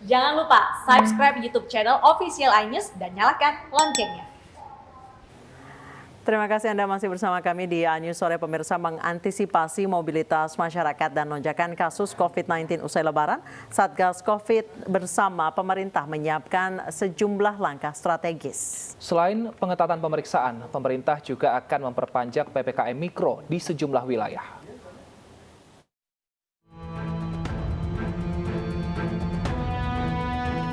Jangan lupa subscribe YouTube channel Official iNews dan nyalakan loncengnya. Terima kasih Anda masih bersama kami di iNews Sore. Pemirsa, mengantisipasi mobilitas masyarakat dan lonjakan kasus COVID-19 usai Lebaran, Satgas COVID bersama pemerintah menyiapkan sejumlah langkah strategis. Selain pengetatan pemeriksaan, pemerintah juga akan memperpanjang PPKM Mikro di sejumlah wilayah.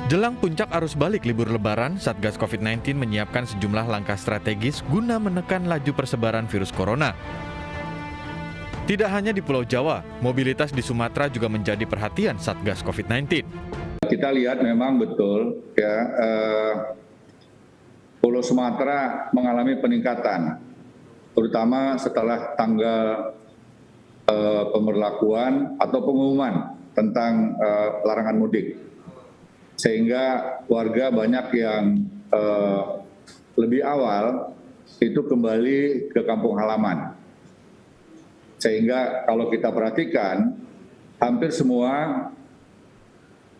Jelang puncak arus balik libur Lebaran, Satgas COVID-19 menyiapkan sejumlah langkah strategis guna menekan laju persebaran virus corona. Tidak hanya di Pulau Jawa, mobilitas di Sumatera juga menjadi perhatian Satgas COVID-19. Kita lihat memang betul ya, Pulau Sumatera mengalami peningkatan, terutama setelah tanggal pemberlakuan atau pengumuman tentang larangan mudik. Sehingga warga banyak yang lebih awal itu kembali ke kampung halaman. Sehingga kalau kita perhatikan, hampir semua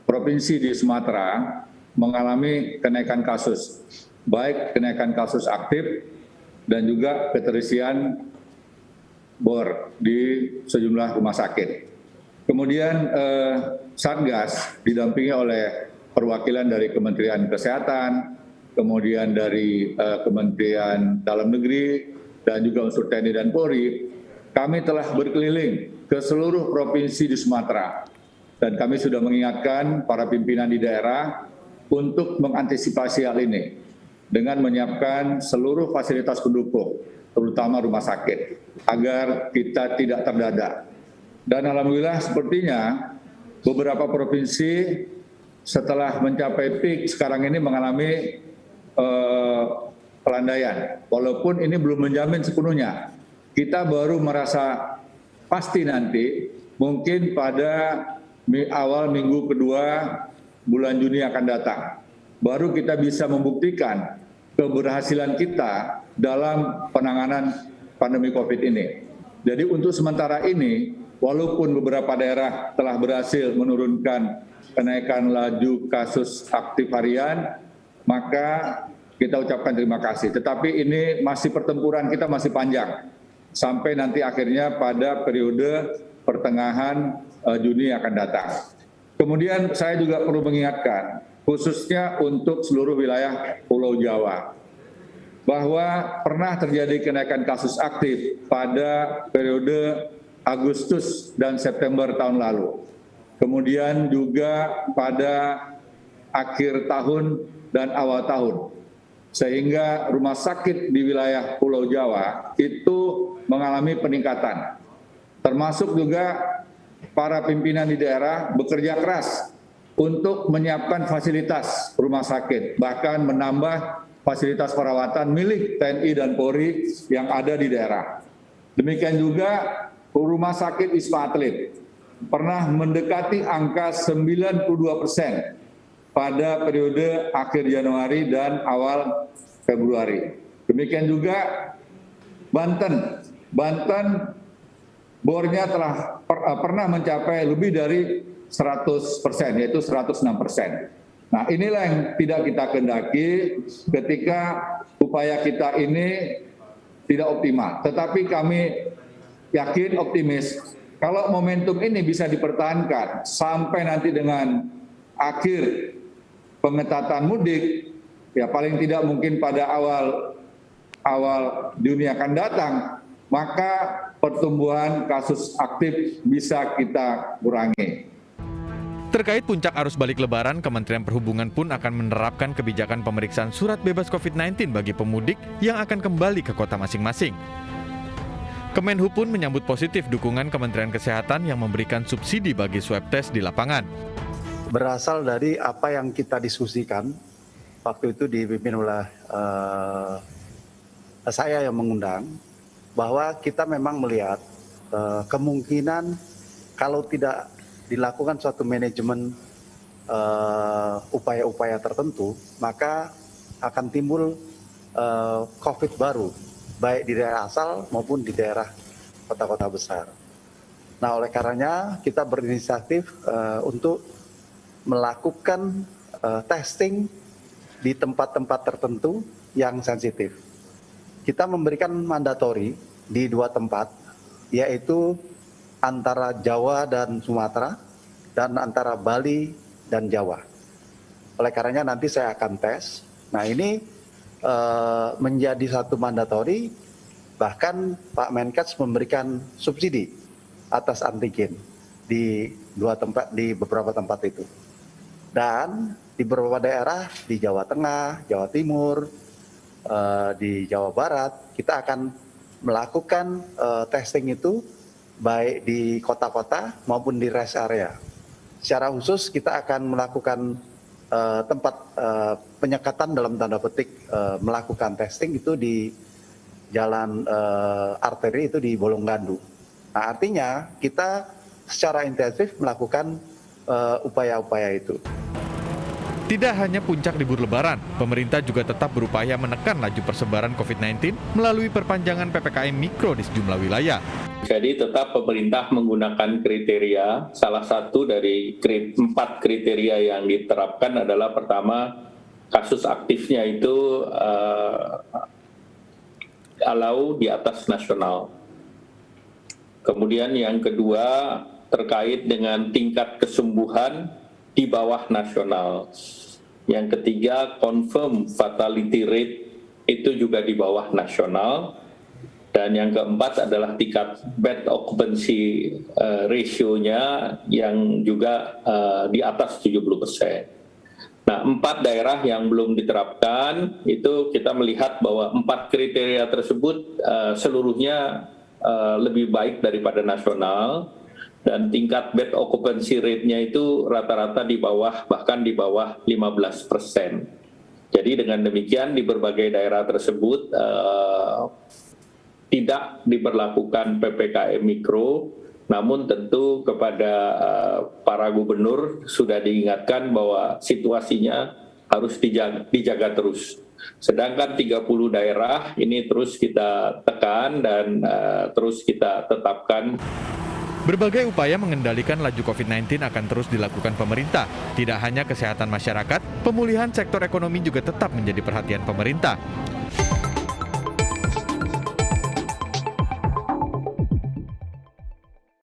provinsi di Sumatera mengalami kenaikan kasus, baik kenaikan kasus aktif dan juga keterisian bor di sejumlah rumah sakit. Kemudian Satgas didampingi oleh perwakilan dari Kementerian Kesehatan, kemudian dari Kementerian Dalam Negeri, dan juga unsur TNI dan Polri, kami telah berkeliling ke seluruh provinsi di Sumatera. Dan kami sudah mengingatkan para pimpinan di daerah untuk mengantisipasi hal ini dengan menyiapkan seluruh fasilitas pendukung, terutama rumah sakit, agar kita tidak terdadak. Dan alhamdulillah sepertinya beberapa provinsi setelah mencapai peak sekarang ini mengalami pelandaian. Walaupun ini belum menjamin sepenuhnya. Kita baru merasa pasti nanti mungkin pada awal minggu kedua bulan Juni akan datang. Baru kita bisa membuktikan keberhasilan kita dalam penanganan pandemi COVID ini. Jadi untuk sementara ini, walaupun beberapa daerah telah berhasil menurunkan kenaikan laju kasus aktif harian, maka kita ucapkan terima kasih. Tetapi ini masih pertempuran kita masih panjang, sampai nanti akhirnya pada periode pertengahan Juni akan datang. Kemudian saya juga perlu mengingatkan, khususnya untuk seluruh wilayah Pulau Jawa, bahwa pernah terjadi kenaikan kasus aktif pada periode Agustus dan September tahun lalu. Kemudian juga pada akhir tahun dan awal tahun. Sehingga rumah sakit di wilayah Pulau Jawa itu mengalami peningkatan. Termasuk juga para pimpinan di daerah bekerja keras untuk menyiapkan fasilitas rumah sakit, bahkan menambah fasilitas perawatan milik TNI dan Polri yang ada di daerah. Demikian juga rumah sakit Wisma Atlet pernah mendekati angka 92% pada periode akhir Januari dan awal Februari. Demikian juga Banten bornya telah pernah mencapai lebih dari 100%, yaitu 106%. Nah, inilah yang tidak kita kendaki ketika upaya kita ini tidak optimal. Tetapi kami yakin, optimis, kalau momentum ini bisa dipertahankan sampai nanti dengan akhir pengetatan mudik, ya paling tidak mungkin pada awal Juni akan datang, maka pertumbuhan kasus aktif bisa kita kurangi. Terkait puncak arus balik Lebaran, Kementerian Perhubungan pun akan menerapkan kebijakan pemeriksaan surat bebas COVID-19 bagi pemudik yang akan kembali ke kota masing-masing. Kemenhub pun menyambut positif dukungan Kementerian Kesehatan yang memberikan subsidi bagi swab test di lapangan. Berasal dari apa yang kita diskusikan, waktu itu dipimpin oleh saya yang mengundang, bahwa kita memang melihat kemungkinan kalau tidak dilakukan suatu manajemen upaya-upaya tertentu, maka akan timbul COVID baru, baik di daerah asal maupun di daerah kota-kota besar. Nah, oleh karenanya kita berinisiatif untuk melakukan testing di tempat-tempat tertentu yang sensitif. Kita memberikan mandatori di 2 tempat, yaitu antara Jawa dan Sumatera, dan antara Bali dan Jawa. Oleh karenanya nanti saya akan tes. Nah ini menjadi satu mandatori, bahkan Pak Menkes memberikan subsidi atas antigen di beberapa tempat itu. Dan di beberapa daerah di Jawa Tengah, Jawa Timur, di Jawa Barat, kita akan melakukan testing itu baik di kota-kota maupun di rest area. Secara khusus kita akan melakukan tempat penyekatan dalam tanda petik melakukan testing itu di jalan arteri itu di Bolonggandu. Nah, artinya kita secara intensif melakukan upaya-upaya itu. Tidak hanya puncak libur lebaran, pemerintah juga tetap berupaya menekan laju persebaran COVID-19 melalui perpanjangan PPKM Mikro di sejumlah wilayah. Jadi tetap pemerintah menggunakan kriteria, salah satu dari 4 kriteria yang diterapkan adalah pertama, kasus aktifnya itu allow di atas nasional. Kemudian yang kedua terkait dengan tingkat kesembuhan di bawah nasional. Yang ketiga, confirm fatality rate itu juga di bawah nasional. Dan yang keempat adalah tingkat bed occupancy ratio-nya yang juga di atas 70%. Nah, 4 daerah yang belum diterapkan, itu kita melihat bahwa 4 kriteria tersebut seluruhnya lebih baik daripada nasional. Dan tingkat bed occupancy rate-nya itu rata-rata di bawah, bahkan di bawah 15%. Jadi dengan demikian di berbagai daerah tersebut tidak diberlakukan PPKM Mikro, namun tentu kepada para gubernur sudah diingatkan bahwa situasinya harus dijaga terus. Sedangkan 30 daerah ini terus kita tekan dan terus kita tetapkan. Berbagai upaya mengendalikan laju COVID-19 akan terus dilakukan pemerintah. Tidak hanya kesehatan masyarakat, pemulihan sektor ekonomi juga tetap menjadi perhatian pemerintah.